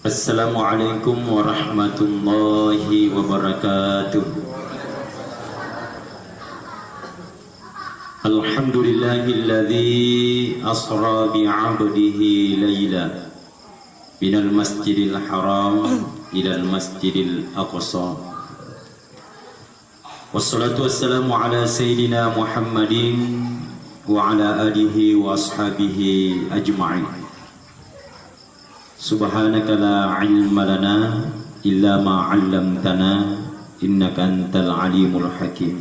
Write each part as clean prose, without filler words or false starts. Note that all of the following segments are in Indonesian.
Assalamualaikum warahmatullahi wabarakatuh. Alhamdulillahilladzi asra bi'abdihi layla minal masjidil haram ilal masjidil aqsa. Wassalatu wassalamu ala sayyidina Muhammadin wa ala alihi wa ashabihi ajma'in. Subhanaka la ilma lana illa ma 'allamtana innaka antal alimul hakim.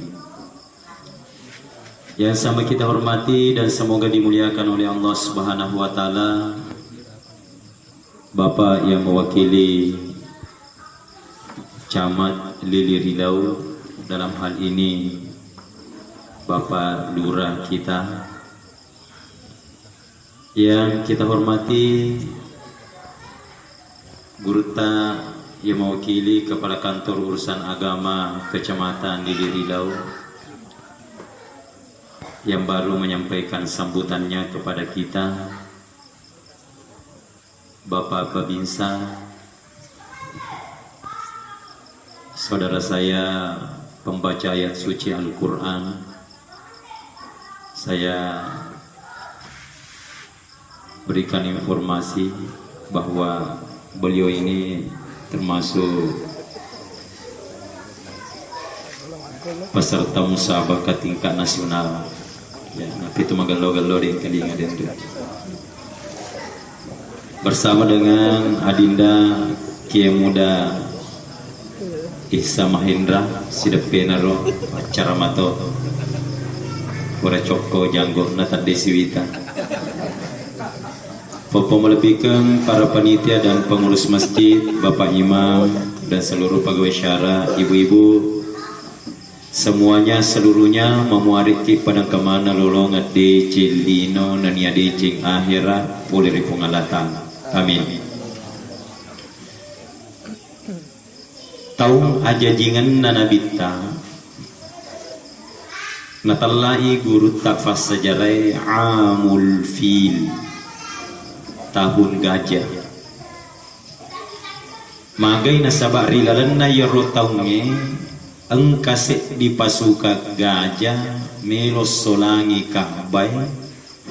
Yang sama kita hormati dan semoga dimuliakan oleh Allah Subhanahu wa taala, Bapak yang mewakili Camat Lili Rilau, dalam hal ini Bapak Lurah kita, yang kita hormati Gurta yang mewakili Kepala Kantor Urusan Agama Kecamatan Lili Rilau, yang baru menyampaikan sambutannya kepada kita, Bapak Babinsa, saudara saya pembaca ayat suci Al-Quran. Saya berikan informasi bahwa beliau ini termasuk peserta musabaqah tingkat nasional. Ya, tapi itu magalo-galo di kalingan itu. Bersama dengan Adinda Kiai Muda Ihsa Mahendra Sidepenaro acara mato Kore Coko Janggo Nata Desiwita. Bapak melebihkan para panitia dan pengurus masjid, Bapak Imam dan seluruh pegawai syara, ibu-ibu, semuanya seluruhnya memuariti pada kemana lolong ade cilino nania de cing akhirat boleh ripungalatan. Amin. Taung ajajingan nanabita natalai guru takfas sejarai amul fil, tahun gajah. Magai nasabak rilalan na yaro taunge engkasik di pasuka gajah melos solangi kahbai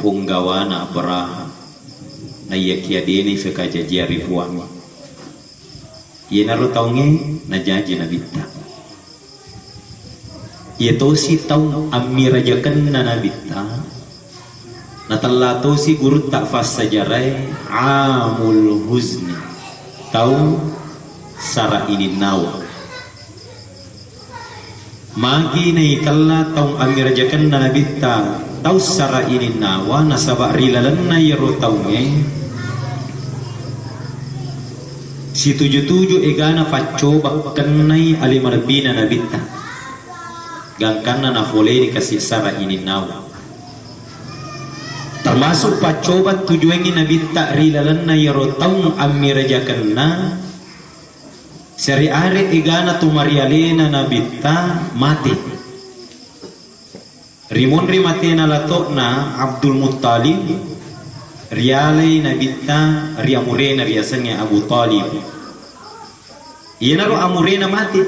punggawana beraha na yakiadeni fekaja jari fuami yenaro taunge na jaji nabita yetosi taung amirajakan na nabita natalato si guru takfas sajarai amul huzni, tahu sara ini nawa magi nai kalla taung amirajakan na nabita tahu sara ini nawa nasabak rilalan na yaro taunge si tujuh egana pacoba kenai alimarabina nabita gangkana na foleni kasih sara ini nawa, termasuk pacoba tujuannya nabita rilalan na yaro taung amirajakan na seri are igana tumarialena nabita mati rimun rimatena latokna Abdul Muttalib riale nabita riamurena riasanya Abu Talib yenaro amurena mati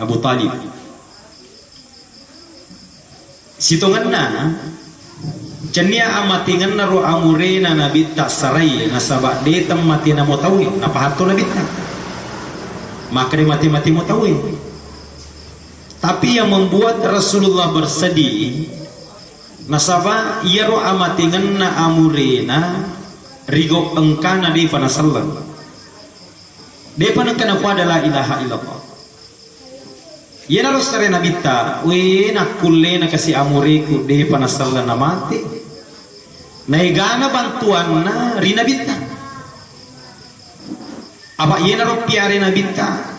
Abu Talib sitonganna cenia amatingan naro amurena nabita sarai nasabak detam mati namo tawi napahato nabita maka dia mati-mati mau tahu. Tapi yang membuat Rasulullah bersedih nasaba yaro amatingan na amurena rigo engkana di panasallan de panakana pada la ilaha illallah yana rosare nabita we nakulle na kasi amuriku de panasallan na mati naigana bantuan na rinabita apa yena rupiare nabita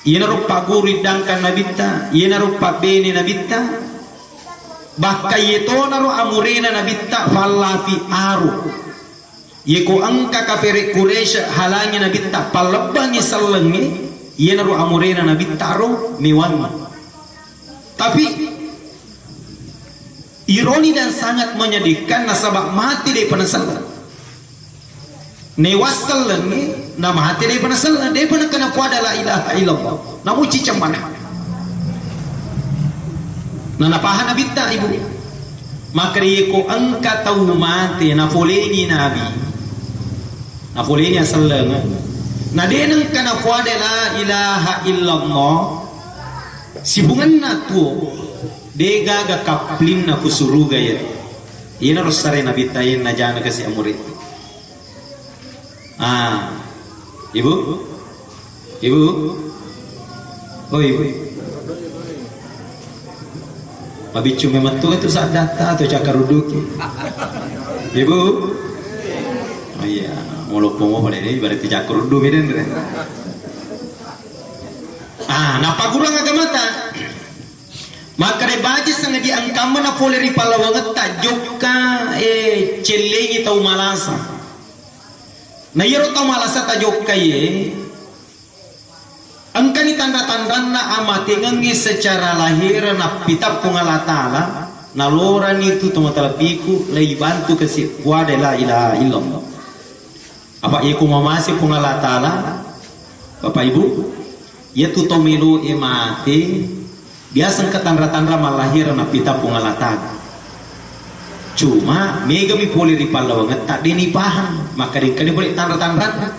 yena rupa guri dangkan nabita yena rupa bene nabita bakka yeto naro amurena nabita fallafi aru yeko angka kafere Quraisy halangi nabita palabangi sallengi yena ru amurena nabita ro miwan. Tapi ironi dan sangat menyedihkan nasabah mati dari penasaran. Newas sallengi nama hati dia pernah salah, dia pernah kena puada la ilaha illallah. Namun cicam mana? Nana pahan nabi tak ibu. Maka ko angka tahu mati na foleni nabi. Na foleni asalnya. Na dia nang kena puada la ilaha illallah. Sibungan na tuo. Dia gaga kaplin na kusuruga ya. Ina rosare nabi tayin na jana kasi amurit. Ibu, ibu, oh ibu, pabicu memang tuh itu saat data atau cakar duduk, ibu, oh iya, mau lupa mau pada ini berarti cakar duduk ini, napa kurang agama tak? Maka rebaji sangat diangkam mana poleri palawangat tak joka celengi tau malasa. Na yero tau malasa tajok kaye angkani tanda-tanda na amati ngangi secara lahir na pitab pungalatala na loran itu tumatalapiku lay bantu kasi kuade la ilaha illallah apa iku mamasi pungalatala bapak ibu ya tu tomilu imati biasa ketandra-tandra malahir na pitab pungalatala cuma mega mi poli di palawangan tak dini paham maka dikali boleh tanda-tanda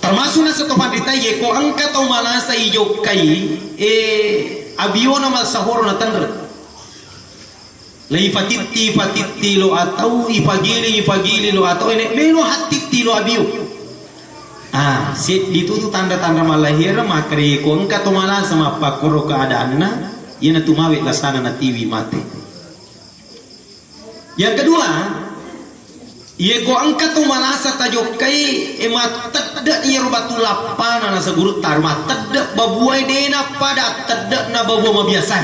termasuk na satu pandita ye ko angka tau malasa ijo kai abiona mal sahoro na tandra lai fatiti lo atau ipagili lo atau ini meno hatiti lo abio itu tu tanda-tanda malahir maka ko angka tau malasa mapakoro keadaan na yana tumawit lasana na tiwi mati. Yang kedua, ia ko angkat tu malasa tajokai emat tedek ia rubatu lapana na seguru tarma tedek babuai dena pada tedek na babuai biasa.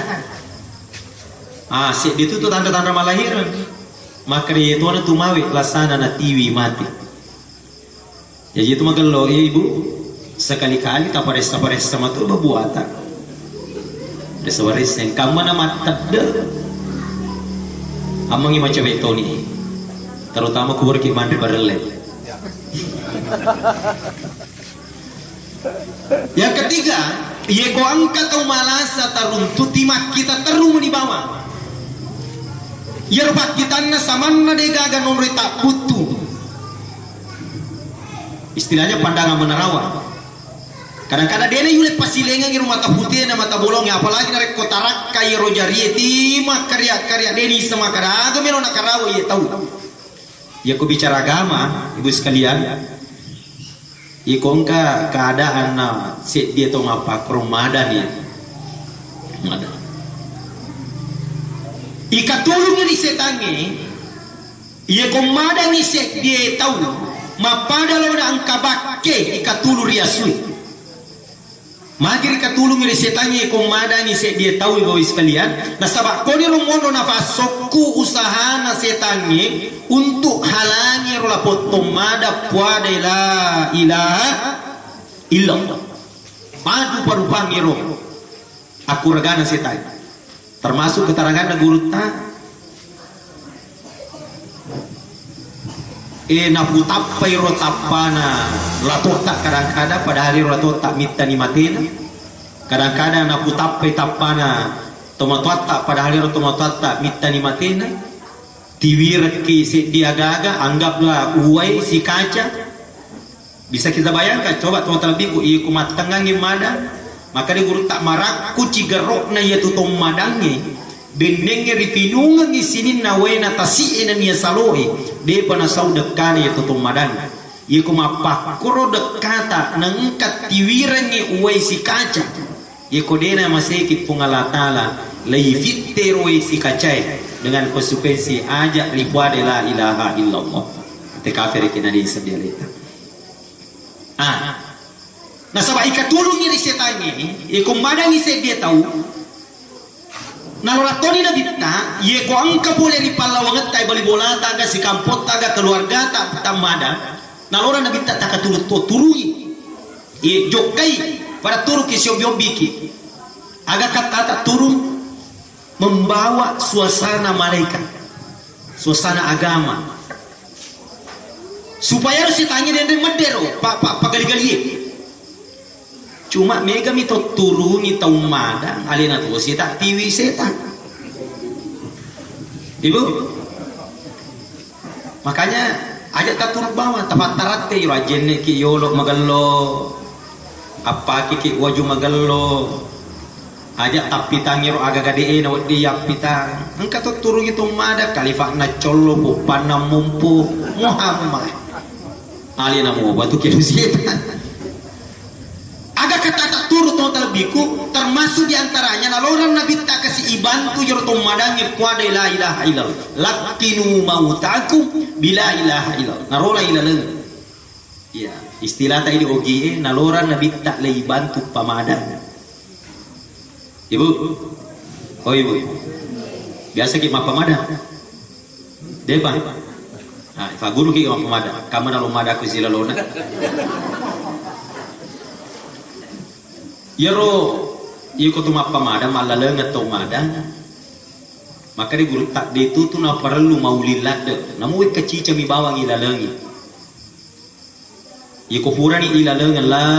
Itu tu tanda-tanda malahiran. Maka dia tu na tumawi lasana na tiwi mati. Jadi itu magalo ibu sekali-kali tapares sama tu babuata. Desawares yang kamu nama tedek. Amangi macam itu nih, terutama kubur ki mandi barelek. Yang ketiga, ye ko angkat tau malasa taruntuti mak kita terum di bawah. Yerbat kita na samanna de gaga nomor tak butuh. Istilahnya pandangan menerawan. Kadang-kadang dia yulet pasilengan ngiru mata putih na mata bolong ya apalagi narek kotarak kaya rojari tima karya-karya deni sama karaga melo nakarawo ya tahu. Ya ku bicara agama ibu sekalian. Ikongka keadaan na set dia tu apa kromadan ya. Ada. Ikatulungnya di setange. Ia komadan ni set dia tahu. Mapada lo na angkabake ikatulu riasui. Magir katulong ni setannya kumada ni se dia tahu ibu sekalian. Nah sabak kau ni rumono nafasokku usaha na setannya untuk halangi rola potomada puada la ilaha illallah. Madu parupang iro. Aku regana setan. Termasuk keterangan na guru ta. Naputapai rotapana latota kadang-kadang pada hari rotota mita ni matina kadang-kadang naputapai tapana tomatota pada hari tomatota mita ni matina tiwirki si diagaga anggaplah uai si kaca bisa kita bayangkan coba teman-teman biku iya kumat tengah gimana maka dia guru tak marak kuci gerok na iya tutom madangi benengnya ripinungan di sini nawena tasiin niya saloi de pana sau dekane ya tutum madan ye kuma pakuro dekata nangkat tiwirannya uai si kaca ye kodena maseki pungalatala lai fittero si kacai dengan konsekuensi aja lipuade la ilaha illallah te kafir kina di sedialita nah sabab ikatulungnya di setannya ye kumadangi se dia tahu naloratoni na bitna ye ko angka boleh di palawangat tay bali bola taga si kampot taga keluarga tak tamada nalora na bitna tak tulut to turui ye jokai pada turu ki biki aga kata turun membawa suasana malaikat suasana agama supaya harus ditanya dari medero pak gali-gali. Cuma mega mito turu mito madang alina tu sita tiwi setan. Ibu, makanya ajak tatur bawa tempat tarat ke rajen ki yolo magallo apa kiki waju magallo ajak tapi tangiro aga gade na wadi yapita engka to turu gitu mada kalifak na collo bu panam mumpu Muhammad alina mo batu ki setan. Aga kata turut total biku termasuk diantaranya naloran nabi tak kasih ibantu jortom madangi kuada la ilaha illallah lakinu mautakum bila ilaha illallah narola ilaleng ya istilah tadi ogi naloran nabi tak le ibantu pamadang ibu oh ibu biasa ki pamadang depa nah fa guru ki pamadang kamu nalo madaku silalona Yero iko tuma pamada malaleng atau madang maka di guru tak itu tu na perlu maulilad namu kecica mi bawang ilalengi iko purani ilaleng la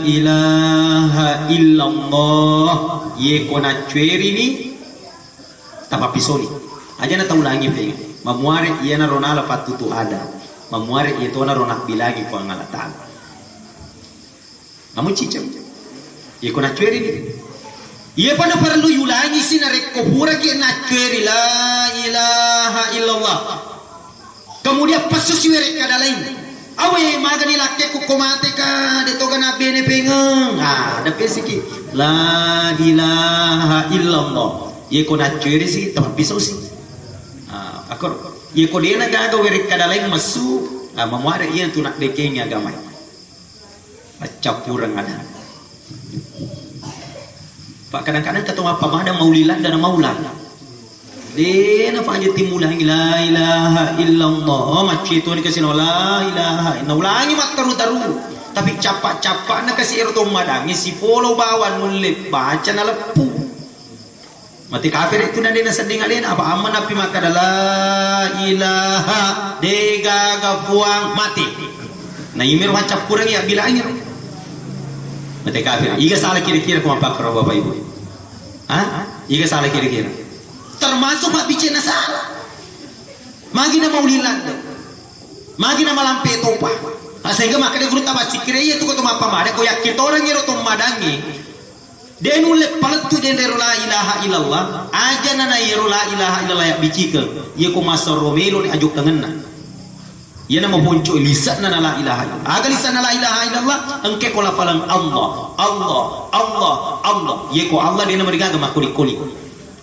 ilaha illallah yeko na cueri ni tapapisoni aja na taulangi pengen mamuare iya na ronala patutu ada mamuare itu na ronak bilagi ko ngalatan namu cica iko na cueri ni iya pada perlu yulangi sinarek kohura ki na cueri la ilaha illallah kemudian pasus yuerek kada lain awe magani lakke ko komate ka deto kana bene pengeng ada pesiki la ilaha illallah iko na cueri si tempat pisau si akor iko dia na gaga werek kada lain masu mamuare iya tu nak dekeng agama capurang ada Pak kadang-kadang ketemu apa ada maulilan dan maulan. Dena fa aja timulang la ilaha illallah maci itu dikasih la ilaha illallah ulangi mat taru-taru tapi capak-capak na kasih erto madangi si polo bawan mulip baca na lepu mati kafir itu dan dena seding alena apa aman api maka la ilaha dega gapuang mati na imir wacap kurang ya bila angin mati kafir iga salah kira-kira kuma pakar bapak ibu iga salah kira-kira termasuk mak bicara salah magi na maulilan magi na malampe topa sehingga maka dia guru tabat sikire iya tu ko tuma pamade ko yakin orang ngiro to madangi denule palatu den la ilaha illallah aja na yero la ilaha illallah ya bicike ye ko masar romelo ni ajuk tangenna ia nama muncul lisan na la ilaha illallah aga lisan la ilaha illallah engke ko lafalan Allah Allah Allah Allah ye ko Allah dia nama digaga makuli-kuli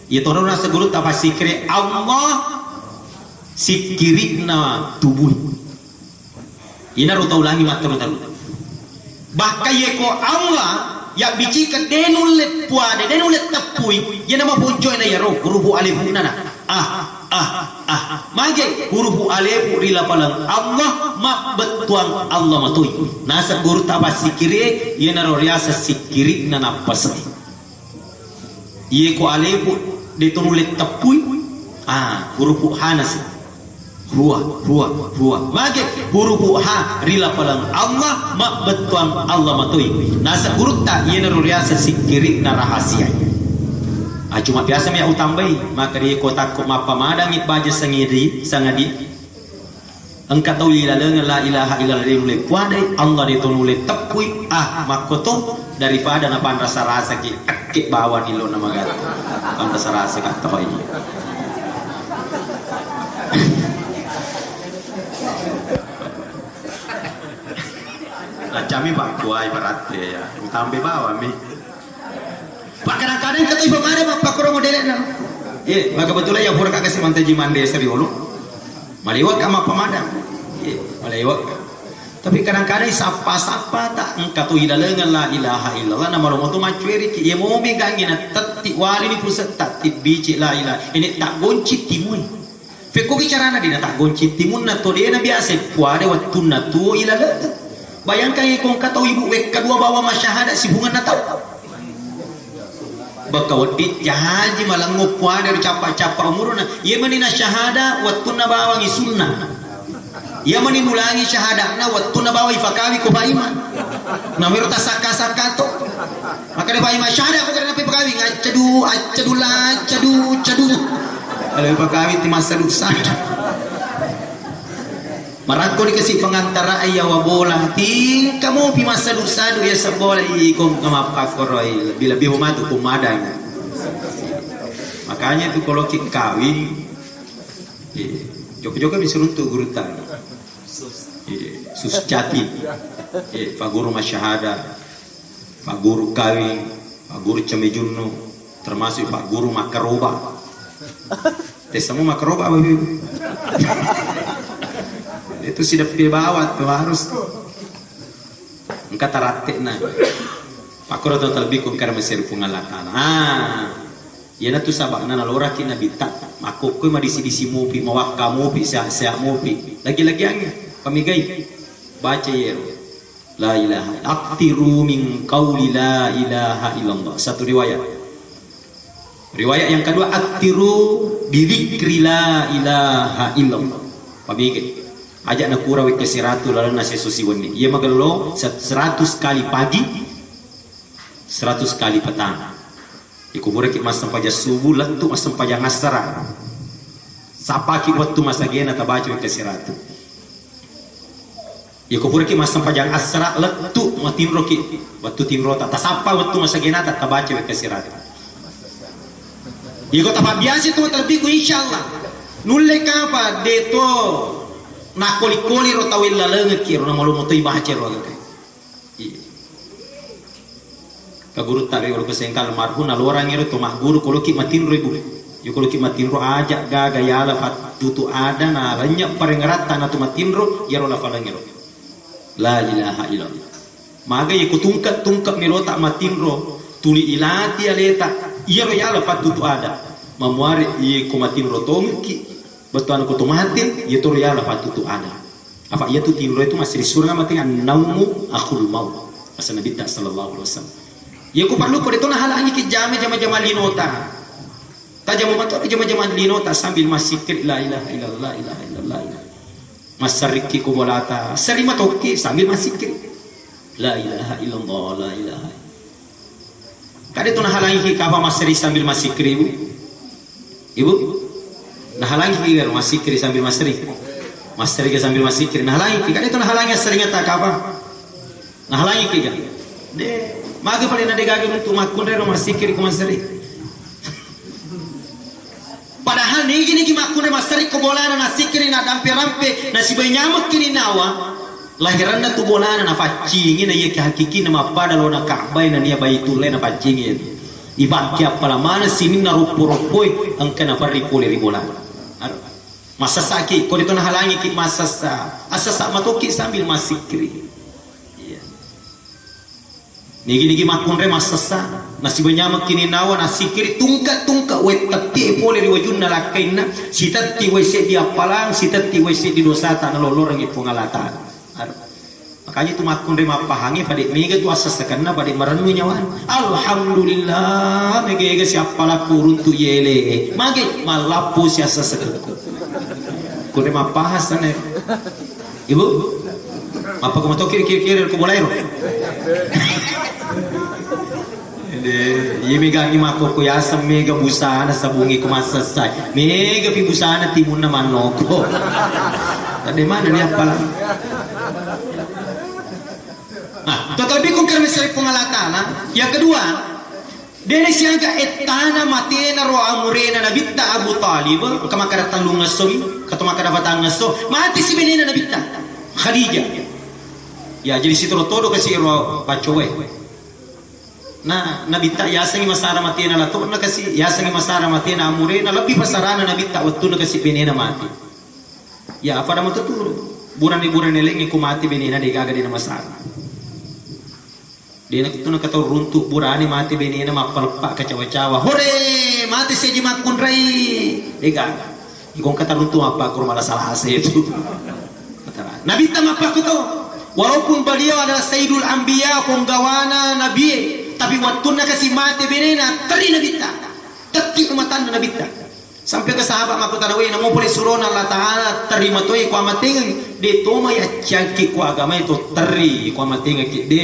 ye torona rasa guru tapa sikre Allah sikirina tubuh ina ro ulangi mak taru bahkan ye ko Allah ya bici ke denule puade denule tepui ye nama muncul na ya ro rubu alifuna mage huruf alif rila palang Allah mak betuang Allah matui nasa guru taba sikire ye naro riasa sikiri na napas ye ko alif ditunulit tepui huruf hanas ruah mage huruf ha rila palang Allah mak betuang Allah matui nasa guru ta ye naro riasa sikiri na rahasia cuma biasa me utambai maka dia kota ko mapamadang ibaja sangidi sangadi engka tahu la ilaha illallah le puade Allah ditonule tepui makoto daripada na pan rasa ki akik bawa di lo nama gato pan rasa ka toy cami pak kuai berat ya utambe bawa mi Pak kadang-kadang kata ibu mana pak kurang modern na. Maka betul ya pura kasih mantai jimande seriolo. Maliwat kama pemadam. Maliwat. Tapi kadang-kadang sapa-sapa tak engkau tu hidalengan la ilaha illallah nama romo tu macueri ki ye mau megangin tati wali ni pusat tati bici la ilaha. Ini tak goncit timun. Feko bicara na dina tak goncit timun na to dia na biasa puade waktu na tu ilala. Bayangkan kong kata ibu wek kedua bawa masyahadat si bunga na tahu. Bakawati jahaji malang ngopwa dari capa-capa umurna ye manina syahada wattuna bawangi sunnah ia menimulangi syahadana waktu na bawa ifakawi ko baiman na meron ta saka to maka na baiman syahada ko kana pakawi cadu kalau pakawi ti masa dusan marako dikasih pengantara ayaw bola ting kamu pi masa dusado ya sa bola ikong kamapakoroy bila bihumado kumadang makanya itu kalau kita kawin joko-joko bisa runtuh guru tani sus jati pak guru masyahada pak guru kawin pak guru cemejunno termasuk pak guru makaroba semua makaroba itu sudah bawat tuh harus engkau taratek na pakoro tuh terlebih kau karena masih pengalatan ya tu sabak na nalora kina bitak aku kau mah disi mopi mawak kamu pi sehat mopi lagi-lagi angin pamigay baca ya la ilaha aktiru min qauli la ilaha illallah satu riwayat yang kedua aktiru bidikri la ilaha illallah pamigay ajak nak kura wik kesiratu lalu nasi susi wani ia magalo 100 kali pagi 100 kali petang ikubure ki mas sampaja subuh lentu mas sampaja ngasara sapaki waktu masa gena tabaca wik kesiratu ikubure ki mas sampaja asra lentu matinro ki waktu tinro ta sapa waktu masa gena tabaca wik kesiratu iko tapabiasi tu terbiku insyaallah nulle kapa deto na koli-koli ro tawil lalengit kiro na malu motoy bahacer ro kay kaguru tari ro kesengkal marhun alorang iro to mahguru koloki matin ro ibu yo koloki matin ro aja gaga yala fatutu ada na ranya parengrata na to matin ro yaro la falangiro la ilaha illallah maga ye kutungkat miro tak matin ro tuli ilati aleta yaro yala fatutu ada mamuari ye ko matin ro tomki betuan ku tumatin itu ya lah patu tu ada apa ia tu tidur itu masih di surga mati naumu akhul maut masa Nabi sallallahu alaihi wasallam ya ku perlu pada itu nah halangi ke jama linota tajam matu jama linota sambil masih la ilaha illallah masariki ku bolata serima toki sambil masih la ilaha illallah la ilaha kade itu nah halangi ke apa masri sambil masih ibu nah halangi kira masikri sambil masri ke sambil masikri nah halangi kan itu nah halangi seringnya tak apa nah halangi kira de magi paling ada gagi untuk makun rero masikri ke masri padahal nih gini makun masri ke bolana nasikri na dampe-rampe na si banyamak kini nawa lahiran na tu bolana na facingi na iya hakiki na mapada lo na ka'bay na niya baitulay na facingi ibat kia pala mana simin na rupo-rupoi ang kana paripuli ribolana masa sakit kau itu nah halangi ki masa asa matoki sambil masikri iya nigi makun re masa nasi banyak kini nawa nasikri tungka wet tapi boleh riwajun nalakaina sitati wese dia palang sitati wese di dosata nololorang ipungalatan makanya itu makun re mapahangi pada mega tu asa sakana pada maranu nyawan alhamdulillah mega siapa laku runtu yele mage malapu siasa sakana kure mapahas sana ibu apa kamu tahu kiri ko boleh iya mega imako ko yasam mega busana sabungi ko masasay mega pi busana timun na manoko tadi mana ni apalah nah tetapi kung karena saya pengalatana yang kedua Dene siangka etana matena ro amurena nabitta Abu Talib kama kada talung ngaso katoma kada batang ngaso mati si benena nabitta Khadijah ya jadi situ todo kasi ro pacowe nah nabitta yasangi masara matena la to na kasi yasangi masara matena amurena lebih pasarana nabitta wattu na kasi benena mati ya apa nama tuturo buran lengi ku mati benena de gaga dina masara dia nak tu nak kata runtuh burani mati benena mapalpak ke cawa-cawa hore mati seji makun rai ega ikon kata runtuh apa kur malah salah itu nabi tam apa tu walaupun beliau adalah sayyidul anbiya penggawana nabi tapi waktu nak kasih mati benena teri nabi ta teti umatan nabi ta Sampai ke sahabat makutan we namo boleh suruh Allah Taala terima tu ku amating de to ya cangki ku agama itu teri ku amating de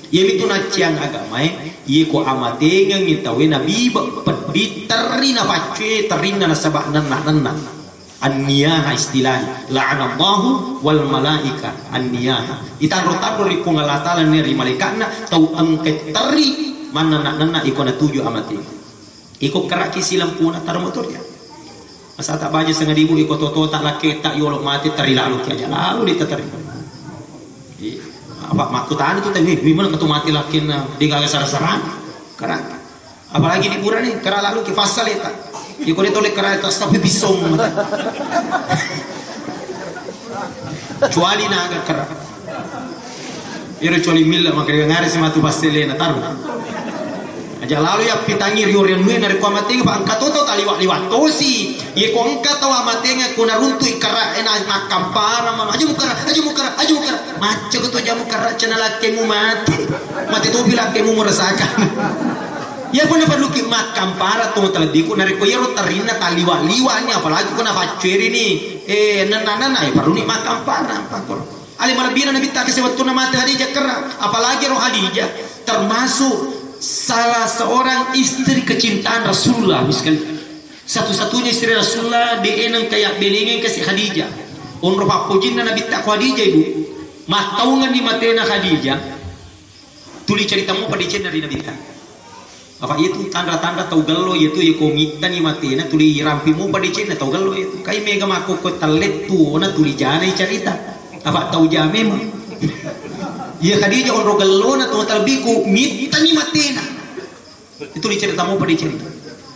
ye itu na ciang agama ye ku amating ngita we nabi pedi teri na pace teri na sabak nan an-niyah istilah la'anallahu wal malaika an-niyah itan rotan dari ku Allah Taala ni malaikatna tau angket teri mana nak iko na tuju amating iko keraki silam puna tar motornya masa tak baca setengah ribu ikut toto tak laki tak yolok mati terilah lu aja lalu diterima apa makutan itu tapi gimana ketu mati laki di gak saran karena apalagi di pura nih karena lalu ke fasal eta ikut ditolak karena tas tapi bisong kecuali naga karena iro kecuali mila makanya ngari sama tu pastelena taruh aja lalu ya pitangi riorian mue dari kuamat tiga pak angkat toto taliwat tosi ye ko angkat tahu amatenga kuna runtu ikara ena makam para mama aja mukara maca ketu aja mukara cina lakemu mati tu bilang kemu merasakan ya pun perlu ki makam para tu telediku nari ko yero terina taliwat-liwatnya apalagi kuna faceri ni nana ya perlu ni makam para pakor ali marabina nabi tak kesewatu nama Khadijah kera apalagi roh Khadijah termasuk salah seorang istri kecintaan Rasulullah misalkan satu-satunya istri Rasulullah dienang kayak benengen kasih Khadijah onro pakojin Nabi tak Khadijah ibu mataungan di matena Khadijah tuli ceritamu pada dari Nabi tak apa itu tanda-tanda tau galo itu ya komita ni matena tuli rampimu pada cina tau galo itu kai mega mako ko talet tu ona tuli jana cerita apa tau jamem ya Khadijah on rogalona tu talbiku mita ni matena itu diceritamu pada cerita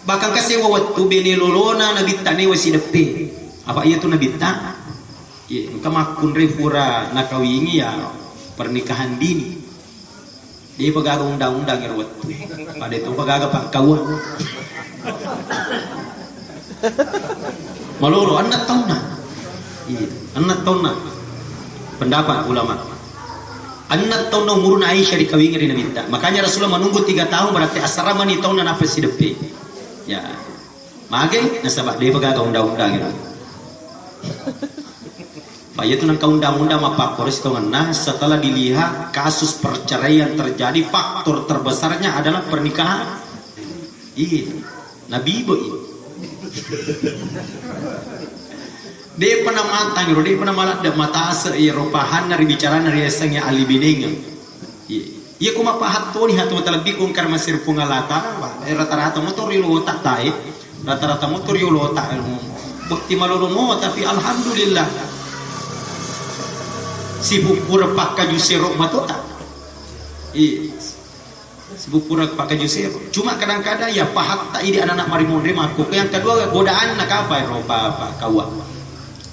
bahkan kasih waktu bene lolona nabi tane wasidepe apa iya tu nabi ta ya engka makun refura nakawingi ya pernikahan dini dia pagaga undang-undang ya waktu pada itu pagaga pak kawan malolo anak tauna iya anak tauna pendapat ulama anak tahun umurun Aisyah dikawingi di Nabi tak. Makanya Rasulullah menunggu 3 tahun berarti asrama ni tahun apa si depe. Ya. Mage nasabak dia pegang undang-undang gitu. Pak itu nang undang-undang apa kores nah setelah dilihat kasus perceraian terjadi faktor terbesarnya adalah pernikahan. Iya. Nabi boy. Dia pernah matang, dia pernah malat dah mata asa Eropahan dari bicara dari esangnya ali bidengan. Iya kuma pahat tu ni hatu terlebih kung karma sir pungalata, rata-rata motor yolo tak tae, rata-rata motor yolo tak bukti malolomo tapi alhamdulillah sibuk pura pak kaju serok matota. Sibuk pura pak kaju serok. Cuma kadang-kadang ya pahat tak ini anak-anak marimondre aku. Yang kedua godaan nak apa Eropa apa kawan.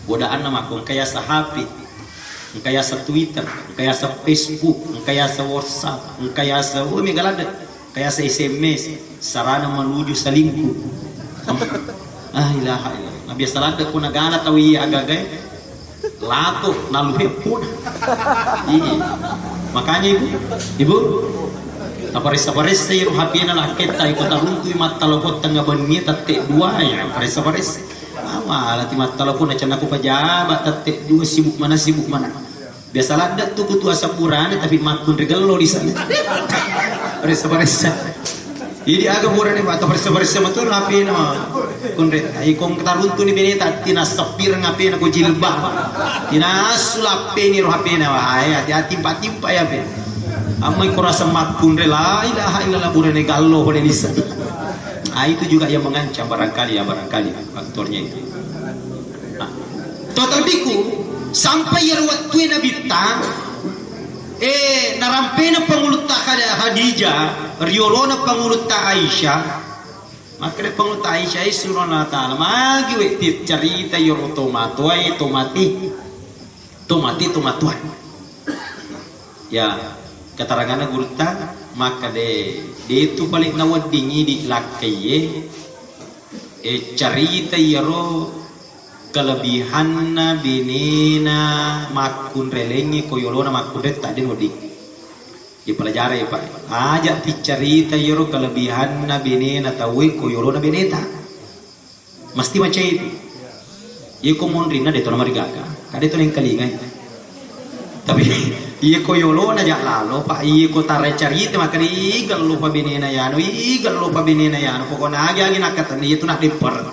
Godaan nama aku kaya sa HP, kaya sa Twitter, kaya sa Facebook, kaya sa WhatsApp, kaya sa megalada, kaya sa SMS, sarana menuju selingkuh. Ilaha illallah. Nabi salada ko nagana tawi agagay lato naluhe pun. Makanya ibu taparis-taparis sa iro HP na lakit tayo ko taruntoy matalabot tanga banmi tatte dua ya paris-taparis. Malah timat telepon acan aku pejabat tetek dua sibuk mana biasa ladat tuh kutu asapurane tapi makun regalo di sana parisa jadi agak murah nih atau parisa matur ngapain kunret ikong ketaruntu ni beneta tina sepir ngapain aku jilbah tina sulape ni rohapena wahai hati-hati timpa ya be amai kurasa makun rela ilaha illallah burane gallo pada di sana. Itu juga yang mengancam barangkali faktornya itu. Total biku sampai ya waktu Nabi ta narampena pangulut Khadijah riolona pangulut Aisyah maka pangulut Aisyah surana ta'ala magi we cerita yo tomatuai ya keterangan gurta maka de itu balik nawad dingi di lakaye cerita yaro kelebihanna binina makun relengi koyolona makun reta din wadi dipelajari pak aja ti cerita yaro kelebihanna binina tawi koyolona bineta mesti macam itu. Iya ko mondrin na dito na marigaka. Kada ito na yung kalingay. Tapi iya ko yolo na jak lalo pa iya ko tare carita makari igal lupa binena yano pokoknya agi nakatan iya tu nak dipar.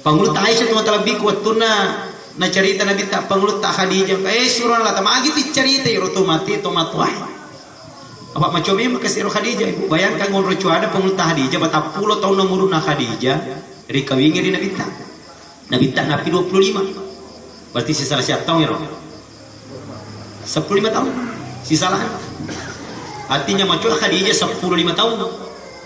Pangulut Aisyah tu talabi ko tuna na carita na bita pangulut ta Khadijah surah la tamagi ti carita iro tu mati to matuai. Apa macam ni makasiro Khadijah ibu bayangkan ngon rocu ada pangulut ta Khadijah bata 10 tahun nomor na Khadijah ri kawingi ri nabita. Nabita napi 25. Berarti sisa siap tahun iro. 15 tahun sisa lahan artinya macam Khadijah 15 tahun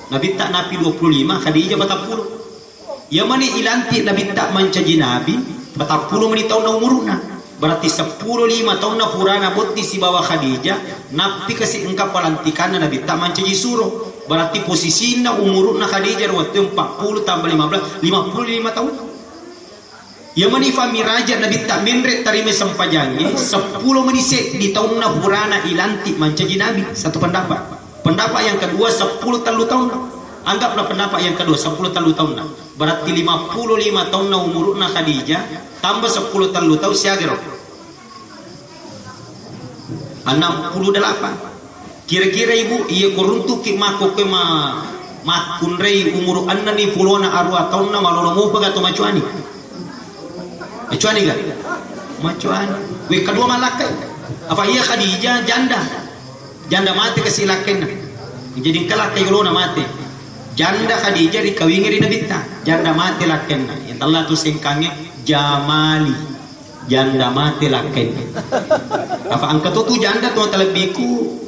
Nabi tak nabi 25 Khadijah 40 yang mana ilanti Nabi tak mencaji Nabi 40 menit tahun na umurna berarti 15 tahun na purana botti si bawah Khadijah nabi kasih engkau pelantikan Nabi tak mencaji suruh berarti posisinya umurna Khadijah waktu 40 tambah 15 55 tahun yang manifa miraja Nabi tak menret tarime sempajangi 10 menit di tahun na purana ilanti mencaji Nabi satu pendapat yang kedua 10 tahun anggaplah pendapat yang kedua 10 tahun berarti 55 tahun na umurna Khadijah tambah 10 tahun siagero 68 kira-kira ibu iya koruntu ki mako ke makunrei umur annani fulona arwa tahun na malolo mo pagato macuani Macuani kan? Macuani. We kedua malakai. Apa iya Khadijah janda mati kasih lakin. Jadi kalakai lo na mati. Janda Khadijah dikawingi ri nabita. Janda mati lakin. Yang Allah tu singkange Jamali. Janda mati lakin. Apa angkat tu janda tu telebiku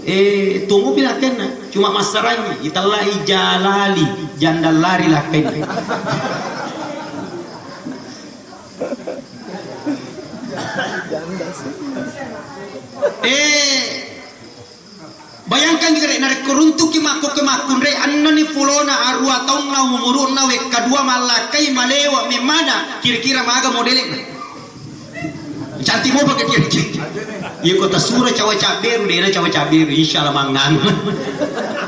tunggu bilakin. Cuma masaranya italah Jalali. Janda lari lakin. Bayangkan jika narik keruntuk kemakun re annani fulona arwa tahun na umuruna we kedua malakai malewa memana kira-kira maga modelnya cantik mau pakai kira-kira iya kota surah cawa caberu deh cawa caberu insyaallah mangan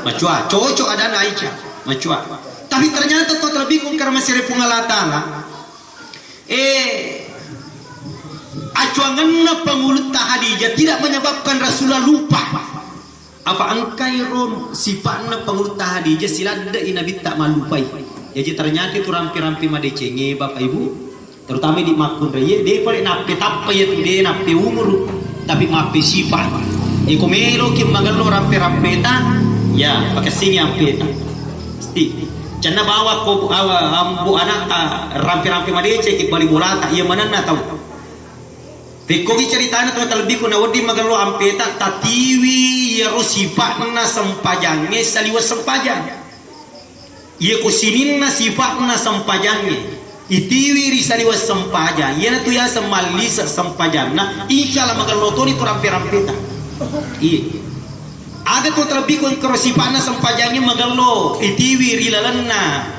macua cocok ada na Aisyah macua tapi ternyata tu terlebih karena masih pungalatala acuangan pengulut Khadijah tidak menyebabkan Rasulullah lupa apa angkai rom sifatnya pengulut Khadijah silada Nabi tak malupai jadi ternyata itu rampi-rampi madecenge bapak ibu terutama di makun raya dia pada nape tapa ya dia nape umur tapi mape sifat ikomelo kim magalo rampi-rampi ta ya pakai singi ampe ta sti cana bawa ko ambu anak rampi-rampi madece ikbali bola tak iya mana na tahu Rekogi ceritanya tuh terlebih kuna wadi magalo ampeta tatiwi ya sifat na sempajange saliwa sempajang. Iya kusinin na sifat na sempajangnya. Itiwi ri saliwa sempajang. Iya na tuh ya semalisa sempajang. Nah insyaallah magalo to ni tu rampe-rampeta. Iya. Ada tuh terlebih kun karo sifat na sempajangnya magalo itiwi ri lalanna.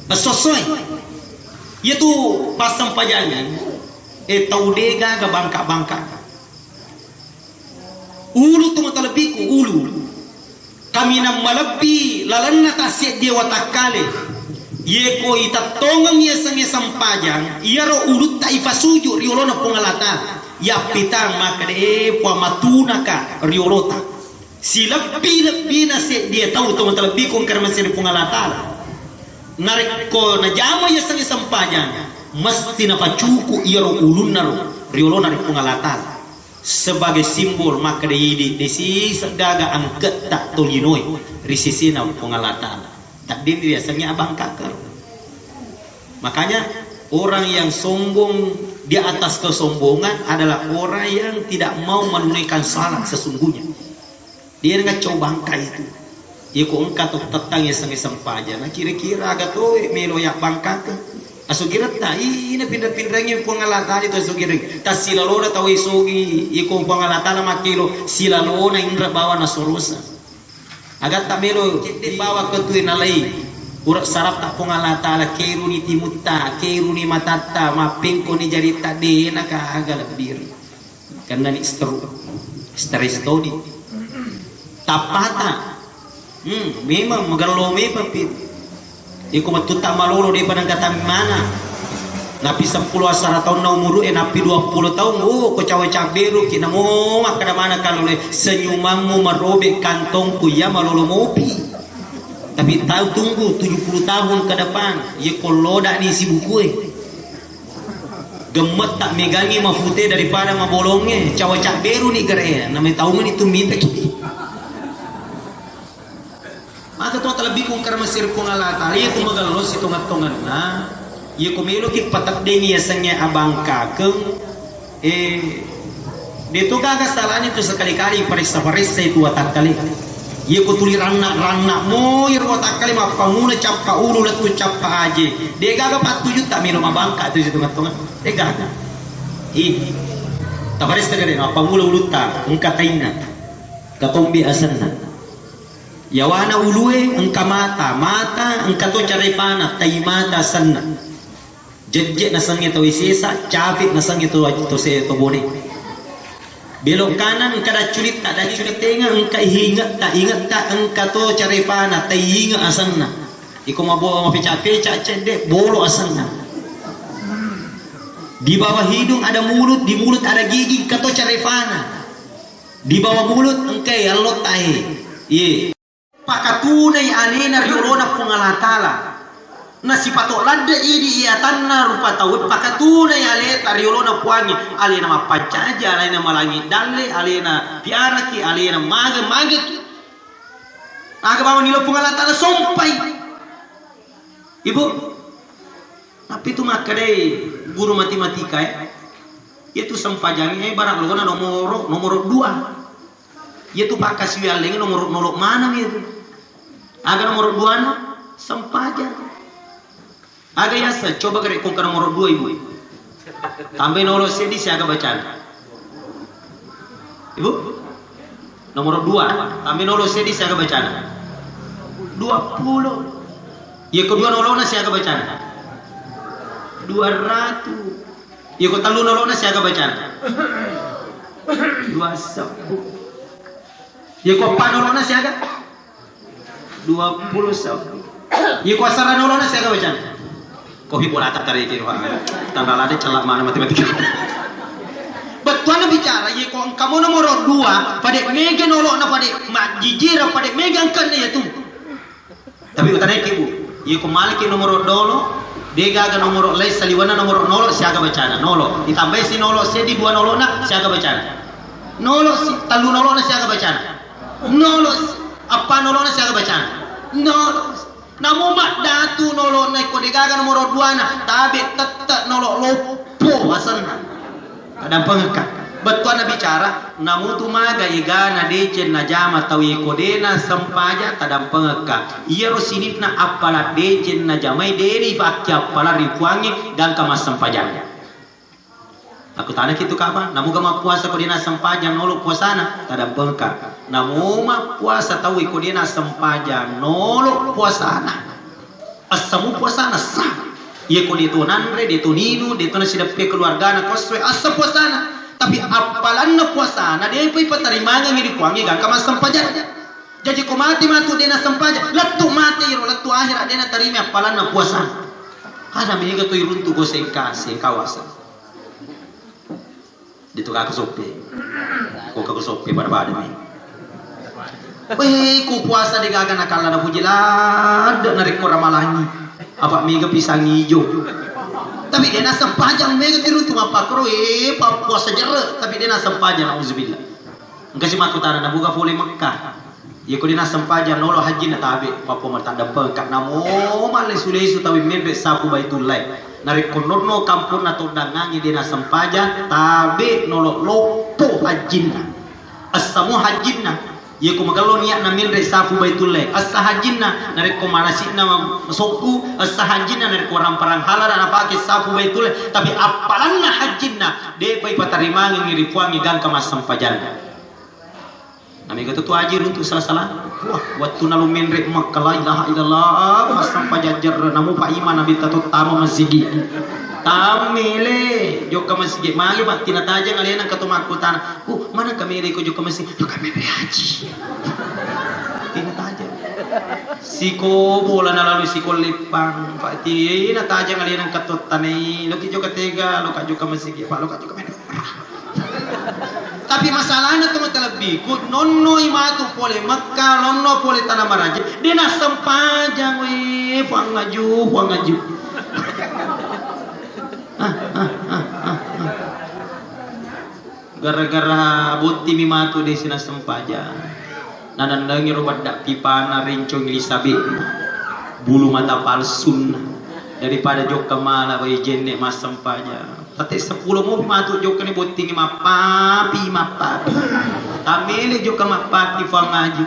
Sesuai. Itu pasang pajangan taudega ga bangka-bangka ulu tu matalabiku ulu kami nam malabi lalanna tasik dia watakale ye ko itatongang ye sange sampajang iaro ulu ta ifasuju riolona pongalata ya pitang makade po matuna ka riolota silapi na se dia tahu tu matalabiku karena masih pongalata narik ko na jama ya sangi sampajan mesti na pacuku iaro ulun naro riolo narik pengalatal sebagai simbol maka de si sedaga angket tak tolinoi risisi na pengalatal tak din biasanya abang kakar makanya orang yang sombong di atas kesombongan adalah orang yang tidak mau menunaikan salat sesungguhnya dia nggak coba bangka itu ya ko engka to tetang ya sangi sampaja na kira-kira agak to melo ya bangka asugira ta ina pindah-pindahnya pengalatan itu asugira ta silalona tahu isogi ya ko pengalatan makilo silalona indra bawa na sorosa agak ta melo di bawa ke tu nalai urak sarap tak pengalatan keiru ni timutta keiru ni matata mapengko ni jarita de na ka agak diri karena ni stress todi tapata memang magalo me papit Iku matuta malolo di padang kata mana. Napi 10 asara tahun na umuru napi 20 tahun ko cawe beru kina mo makada mana kalau le senyumanmu merobek kantongku ya malolo mopi. Tapi tahu tunggu 70 tahun ke depan ye koloda ni si buku gemet tak megangi mafute daripada mabolongnya cawe beru ni gere namanya tahu man itu minta maka tu terlebih kung karena mesir kung alata itu magalos itu ngatongan na ye kumilo ki patak dengi yasanya abang kakeng dito gagas salahnya itu sekali-kali parisa itu watak kali ye ko tuli ranna mo ye watak kali ma panguna cap ka ulu latu cap ka aje de gaga 4 juta milo mabangka itu situ ngatongan de gaga taparis tagade ma pangula uluta engkataina katombi asanna yawana ulue engka mata engka to carepana tay mata sanna jejek nasang itu isesa cafik nasang itu se to bone belok kanan engka da culit tak da culit tengah engka ingat tak engka to carepana tay ingat asanna iko mabo mapeca cedek bolo asanna di bawah hidung ada mulut di mulut ada gigi kato carepana di bawah mulut engka allot tahe ye pakatunay alena riolona pungalatala nasi patok lada ini ia tanah rupa tahu pakatunay aleta riolona puangi alena mapacaja alena malangi dalle alena piaraki alena maga ki aga bawa nilo pungalatala sompai ibu tapi itu makadai guru matematika itu sempajangnya barang logona nomor 2 itu pakas wialeng nomor nolok mana itu aga nomor 2 sempaja aga yasa coba kare kong nomor 2 ibu tambah nolok sedi siaga bacaan ibu nomor 2 tambah nolok sedi siaga bacaan 20 ya kedua nolokna siaga bacaan 200 ya ko telu nolokna siaga bacaan 210 ya ko panolona siaga 21 ya ko asaranolona siaga bacaan ko hibola tak tarik kiro tanggal ada celak mana matematika betul na bicara ya ko kamu nomor 2 pada mega nolona pada majijira pada mega angkan ya tu tapi utana ibu ya ko maliki nomor 2 dega ga nomor lay saliwana nomor 0 siaga bacaan 0 ditambah si 0 sedi 2 nolona siaga bacaan 0 si telu nolona siaga bacaan nolos apa nolona siaga bacaan nolos namo mak datu nolona ko degaga nomor 2 na tabe tetta nolok lopo asanna kadang pengekat betul na bicara namu tu maga igana decen na jama tawi ko dena sempaja kadang pengekat iya rosinitna apala decen na jamai deri fakya apala ripuangi dan kamas sempajanya aku tanya gitu kapan namu gama puasa ko dina sempaja nolok puasana kadang pengekat namu ma puasa tawi ko dina sempaja nolok puasana asamu puasana sah iya ko dito nanre dito nino dito na sidape keluarga na koswe asa puasana tapi apalan na puasana dia pay patarimangan ngiri kuangi gang kamas sempaja jadi ko mati matu dina sempaja lattu mati ro lattu akhirat dina tarimi apalan na puasana kada miga to iruntu go sengkase kawasan dito ka sope ko ka sope barbada mi weh ku puasa di gaga nakala na pujilad na reko ramalangi apa miga pisang hijau tapi dia nak sempajang mega tiru tu apa kro puasa jere tapi dia nak sempajang auzubillah engka si makutana na buka fole Mekkah ya ko dia nak sempajang nolo haji na tabe papo marta dampeng kat namo male sulesu tawi membe sapu baitullah nari konorno kampur na to dangangi dia nak sempajang tabe nolo lopo hajinna asamu hajinna ya ko magalo niya na minre sapu baitullah as-sahajinna nari ko manasina masokku as-sahajinna nari ko ramparang halal na pake sapu baitullah tapi apalan na hajinna de pay patarimangi ngiri puangi gang kamas sampajan nami gato tu ajir untuk salah-salah wah waktu nalu minre makka la ilaha illallah mas sampajan namu pa iman nabi tato tama masjid tamile joka masjid mali ba tinatajang alena katumakutan mana kamere ko joka masjid yo kamere haji tinatajang Siko bola na lalu siko lipang Pak Ti na taja ngali nang katut tanai lo kijo katega lo kajo ka masigi Pak lo kajo ka men. Tapi masalahnya teman terlebih kut nonno imatu pole Mekah nonno pole tanah maraja dia na sempajang we puang ngaju gara-gara buti mimatu di sini sempajang nandangi robat dak pipana rincong Elizabeth bulu mata palsun daripada jok kemana bayi jenne mas sempajang tapi 10 mau matu jok ni buti mapapi tamile jok mapapi fangaju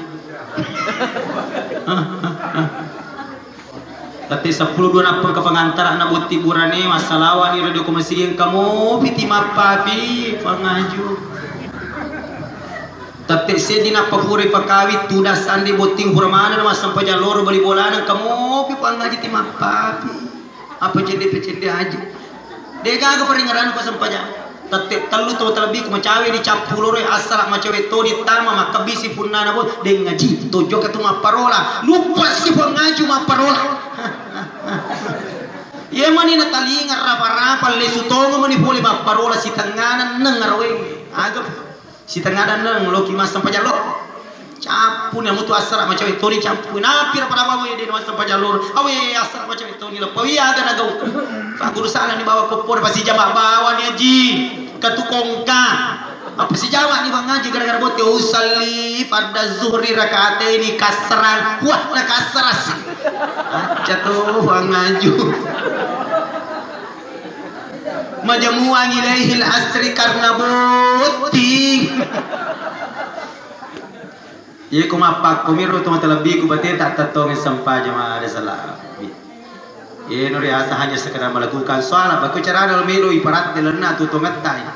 tapi 10 dua napang ke pengantara na buti burane masalawan ni radio komasigen kamu piti mapapi fangaju tapi saya dina pakuri pakawit tudas andi boting purmana mas sampai jalur bali bolanan kamu pi pangaji ti mapapi apa cende aja dega ga peringaran ko sampaja tatte tallu to talabi ko macawe di campulo re asal macawe to di tama makabisi punana bo de ngaji to joka tu maparola lupa si pangaji maparola ye mani na talinga rapa-rapa le sutongo mani poli maparola si tanganan nang arwe agap si tanganan nang loki mas sampajalo capun yang mutu asara macam itu ni campun napi pada bawa dia mas sampajalur awe asara macam itu ni lepas ya ada nagau pak guru sana ni bawa kopor pasti jamaah bawa ni haji katukongka apa si jamaah ni bang ngaji gara-gara bote usalli pada zuhri rakaat ini kasran wah nak kasras jatuh bang ngaju majamu'an ilaihil asri karena buti ye kumapak kumiru tu matalabi ku bate tak tatong sampai jamaah ada salah ye no riasa hanya sekedar melakukan salat baku cara dalam milu ibarat dilena tu tongatai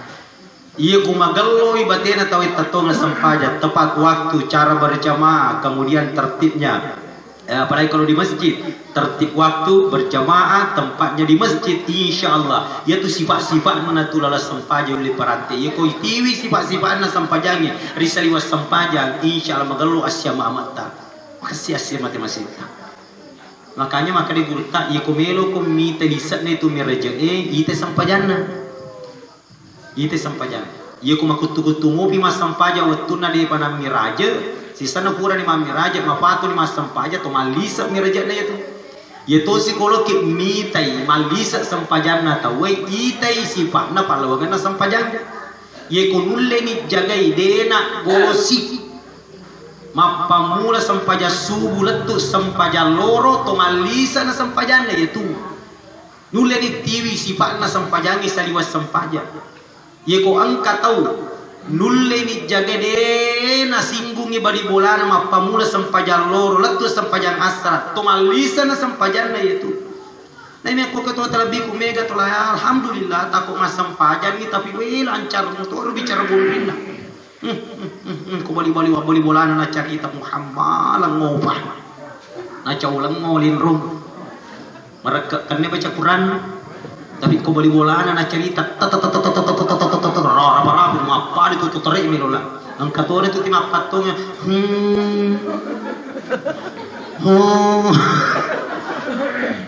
ye kumagallo ibate na tawit tatong sampai tepat waktu cara berjamaah kemudian tertibnya apalagi kalau di masjid tertib waktu berjamaah tempatnya di masjid insyaallah yaitu sifat-sifat mana tu lala sampaja oleh parate ye ko itiwi sifat-sifat na sampajangi risali was sampajang insyaallah magallu asya ma'amata makasih asya mate masita makanya maka di gurta ye ko melo ko mite lisat na itu miraja ite sampajanna ye ko makutu-kutu ngopi mas sampaja wattuna di panam miraja sisa na pura ni mami raja mapatu ni mas sampaja to malisa miraja na itu ye to si kolo ki mitai malisa sampajan na tawe itai sifat na palawagan na sampajan ye ko nulle ni jagai dena gosi mapamula sampaja subulattu sampaja loro to malisa na sampajan na itu nulle ni tiwi sifat na sampajan ni saliwas sampaja ye ko angka tau nulle ni jagade na singgungi badi bolana mapamula sampajan loro lattu sampajan asra to malisa na sampajan na itu na ini aku ketua terlebih ku mega to la alhamdulillah takut mas sampajan ni tapi we lancar motor bicara burin na ku bali bolana na cerita Muhammad lang ngopah na caulang ngolin rum mereka kan baca Quran tapi ko bali bolana na cerita apa mapa itu tarik milola ang katore itu timapatongnya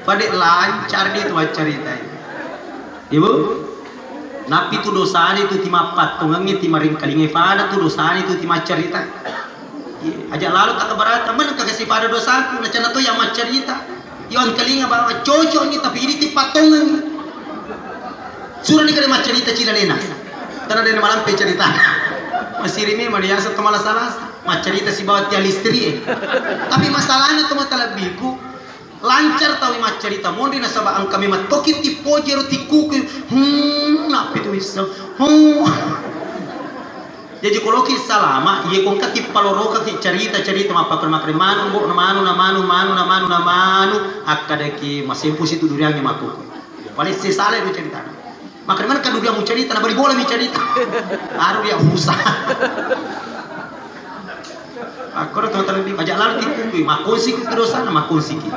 pada lancar dia tu cerita ibu napi tu dosa itu timapatongnya timaring kalinge pada tu dosa itu timacerita aja lalu tak keberatan mana kasih pada dosaku na cana tu yang macerita yon kalinga bawa cocok ni tapi ini tipatongan surah ni kada macerita cilalena karena dari malam cerita masih ini maniasa tu malah salah macerita si bawa tiang listri tapi masalahnya tu matalabiku lancar tahu macerita mondi nasaba ang kami matokit ti pojero ti kuku napi tu isam jadi kalau kisah lama ye kong katip paloroka ki cerita mapakar makre manu akadaki masih pusi tu duriannya maku paling sesale tu cerita makanya mana kan dia mau cerita, nak beri bola mau cerita, baru dia usah. Aku dah tahu terlebih banyak lalu tikung, makon sikit dosa, makon sikit.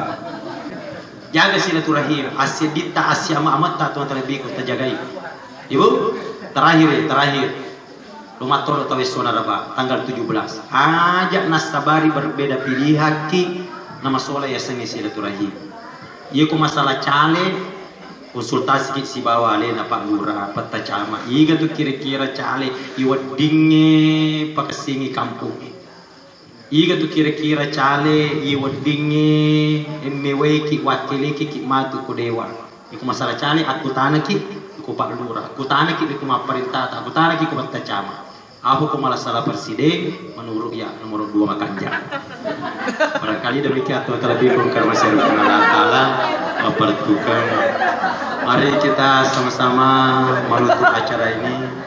Jaga silaturahim, asyik dita asyik amat tak tuan terlebih kita jagai. Ibu, terakhir. Rumah tol atau saudara tanggal 17. Ajak nasabari berbeda pilihan ki nama soalnya ya sengi silaturahim. Iya ku masalah cale konsultasi si bawa le na Pak Lurah peta cama. Iga tuh kira-kira cale iwadinge pakasingi kampung. Iga tuh kira-kira cale iwadinge emmewe ki wakili ki matu ku dewa. Iku masalah cale aku tanah ki ku Pak Lurah. Aku tanah ki ku maperintah. Aku tanah ki ku peta cama. Aku ku malah salah presiden menurut ya nomor 2 Makanjang. Barangkali demikian atau terlebih bongkar masyarakat Allah Ta'ala mempertukan. Mari kita sama-sama menutup acara ini